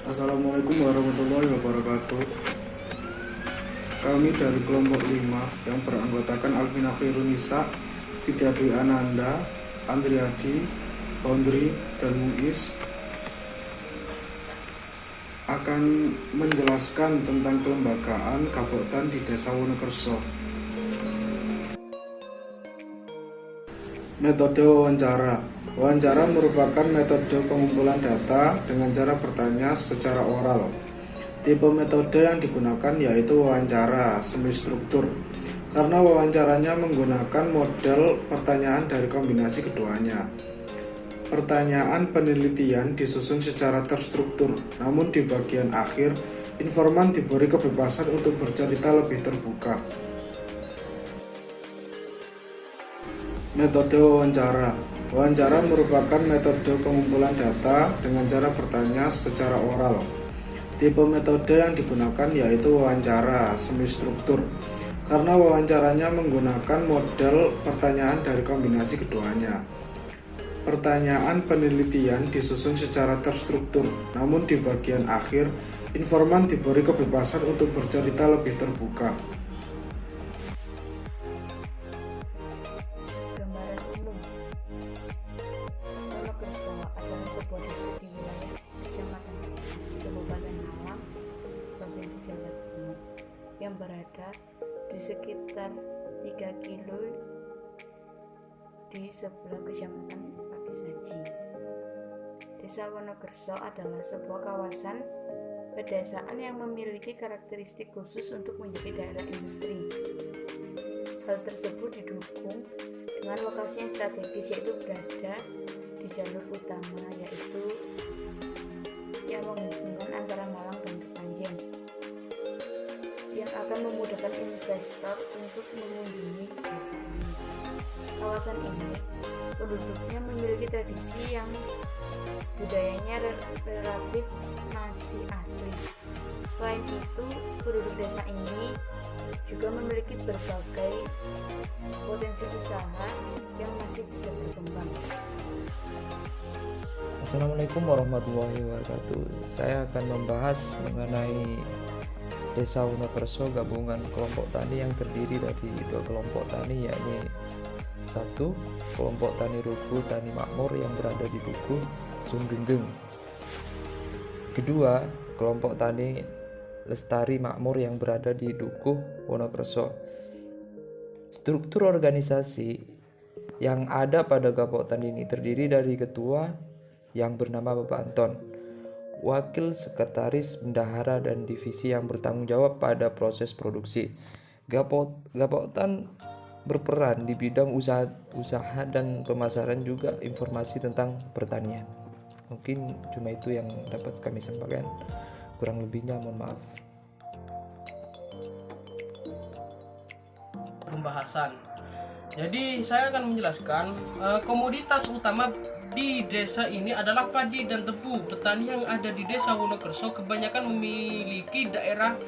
Assalamualaikum warahmatullahi wabarakatuh. Kami dari kelompok 5 yang beranggotakan Alvina Khairunisa, Vidya Dwi Ananda, Andriadi, Pondri, dan Muiz akan menjelaskan tentang kelembagaan Gapoktan di Desa Wonokerso. Metode wawancara. Wawancara merupakan metode pengumpulan data dengan cara bertanya secara oral. Tipe metode yang digunakan yaitu wawancara semi struktur, karena wawancaranya menggunakan model pertanyaan dari kombinasi keduanya. Pertanyaan penelitian disusun secara terstruktur, namun di bagian akhir, informan diberi kebebasan untuk bercerita lebih terbuka. Metode wawancara. Wawancara merupakan metode pengumpulan data dengan cara bertanya secara oral. Tipe metode yang digunakan yaitu wawancara semi struktur, karena wawancaranya menggunakan model pertanyaan dari kombinasi keduanya. Pertanyaan penelitian disusun secara terstruktur, namun di bagian akhir, informan diberi kebebasan untuk bercerita lebih terbuka. Gambaran umum. Wonokerso adalah sebuah desa di wilayah Kecamatan Kabupaten Malang, Provinsi Jawa Timur, yang berada di sekitar 3 kilo di sebelah Kecamatan Pakisaji. Desa Wonokerso adalah sebuah kawasan pedesaan yang memiliki karakteristik khusus untuk menjadi daerah industri. Hal tersebut didukung dengan lokasi yang strategis, yaitu berada di jalur utama, yaitu yang menghubungkan antara Malang dan Kepanjen, yang akan memudahkan investor untuk mengunjungi desa ini. Kawasan ini penduduknya memiliki tradisi yang budayanya relatif masih asli. Selain itu, penduduk desa ini juga memiliki berbagai potensi usaha yang masih bisa berkembang. Assalamualaikum warahmatullahi wabarakatuh. Saya akan membahas mengenai Desa Wonokerso gabungan kelompok tani yang terdiri dari 2 kelompok tani, yakni 1. Kelompok tani Ruku Tani Makmur yang berada di Dukuh Sunggenggeng. Kedua, kelompok tani Lestari Makmur yang berada di Dukuh Wonokerso. Struktur organisasi yang ada pada Gapoktan ini terdiri dari ketua yang bernama Bapak Anton, wakil sekretaris bendahara, dan divisi yang bertanggung jawab pada proses produksi. Gapoktan berperan di bidang usaha dan pemasaran, juga informasi tentang pertanian. Mungkin cuma itu yang dapat kami sampaikan, kurang lebihnya mohon maaf. Pembahasan. Jadi saya akan menjelaskan komoditas utama di desa ini adalah padi dan tebu. Petani yang ada di Desa Wonokerso kebanyakan memiliki daerah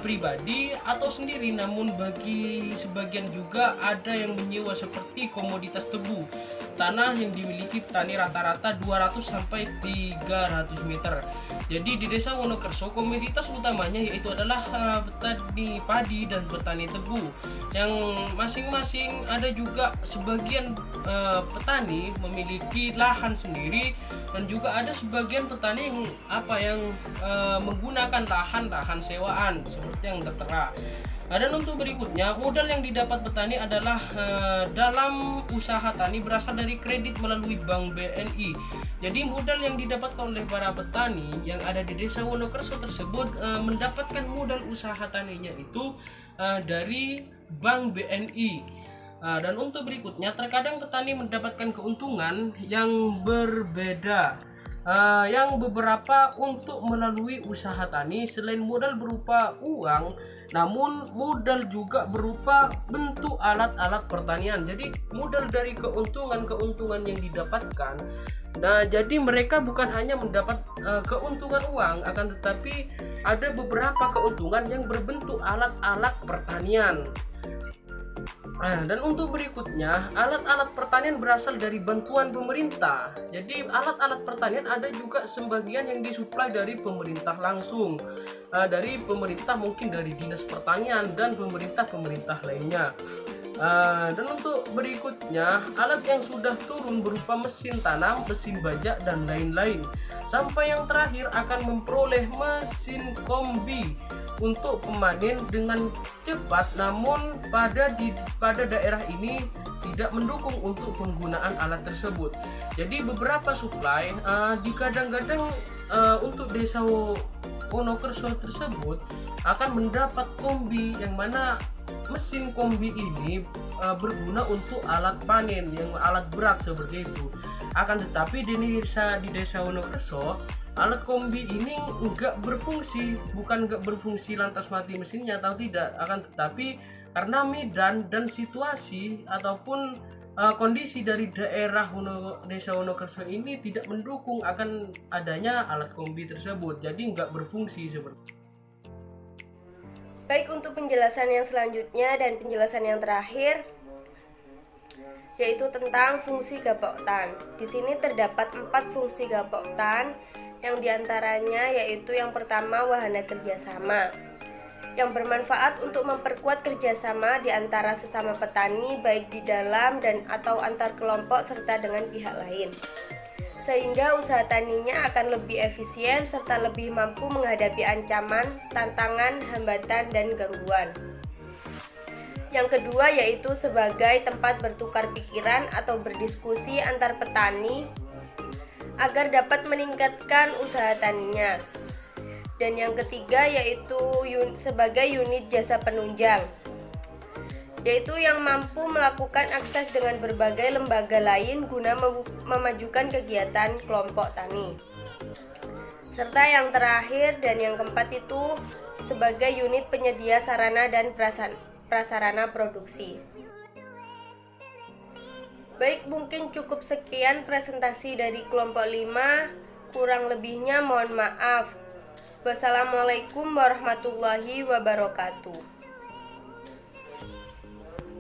pribadi atau sendiri, namun bagi sebagian juga ada yang menyewa seperti komoditas tebu. Tanah yang dimiliki petani rata-rata 200 sampai 300 meter. Jadi di Desa Wonokerso komoditas utamanya yaitu adalah petani padi dan petani tebu, yang masing-masing ada juga sebagian petani memiliki lahan sendiri, dan juga ada sebagian petani yang menggunakan lahan sewaan seperti yang tertera. Dan untuk berikutnya, modal yang didapat petani adalah dalam usaha tani berasal dari kredit melalui Bank BNI. Jadi modal yang didapatkan oleh para petani yang ada di Desa Wonokerso tersebut mendapatkan modal usaha taninya itu dari Bank BNI. Dan untuk berikutnya, terkadang petani mendapatkan keuntungan yang berbeda. Yang beberapa untuk melalui usaha tani, selain modal berupa uang, namun modal juga berupa bentuk alat-alat pertanian. Jadi modal dari keuntungan yang didapatkan. Nah, jadi mereka bukan hanya mendapat keuntungan uang, akan tetapi ada beberapa keuntungan yang berbentuk alat-alat pertanian. Dan untuk berikutnya, alat-alat pertanian berasal dari bantuan pemerintah. Jadi alat-alat pertanian ada juga sebagian yang disuplai dari pemerintah langsung, dari pemerintah, mungkin dari dinas pertanian dan pemerintah lainnya. Dan untuk berikutnya, alat yang sudah turun berupa mesin tanam, mesin bajak, dan lain-lain. Sampai yang terakhir akan memperoleh mesin kombi untuk pemanen dengan cepat, namun pada daerah ini tidak mendukung untuk penggunaan alat tersebut. Jadi beberapa suplai kadang-kadang untuk desa Wonokerso tersebut akan mendapat kombi, yang mana mesin kombi ini berguna untuk alat panen, yang alat berat seperti itu. Akan tetapi di desa Wonokerso, alat kombi ini enggak berfungsi, bukan enggak berfungsi lantas mati mesinnya atau tidak, akan tetapi karena medan dan situasi ataupun kondisi dari daerah desa Wonokerso ini tidak mendukung akan adanya alat kombi tersebut, jadi enggak berfungsi seperti. Baik, untuk penjelasan yang selanjutnya dan penjelasan yang terakhir yaitu tentang fungsi gapoktan. Di sini terdapat 4 fungsi gapoktan, yang diantaranya yaitu yang pertama wahana kerjasama, yang bermanfaat untuk memperkuat kerjasama di antara sesama petani baik di dalam dan atau antar kelompok serta dengan pihak lain, sehingga usaha taninya akan lebih efisien serta lebih mampu menghadapi ancaman, tantangan, hambatan, dan gangguan. Yang kedua yaitu sebagai tempat bertukar pikiran atau berdiskusi antar petani agar dapat meningkatkan usaha taninya. Dan yang ketiga yaitu sebagai unit jasa penunjang, yaitu yang mampu melakukan akses dengan berbagai lembaga lain guna memajukan kegiatan kelompok tani. Serta yang terakhir dan yang keempat itu sebagai unit penyedia sarana dan prasarana produksi. Baik, mungkin cukup sekian presentasi dari kelompok 5. Kurang lebihnya mohon maaf. Wassalamualaikum warahmatullahi wabarakatuh.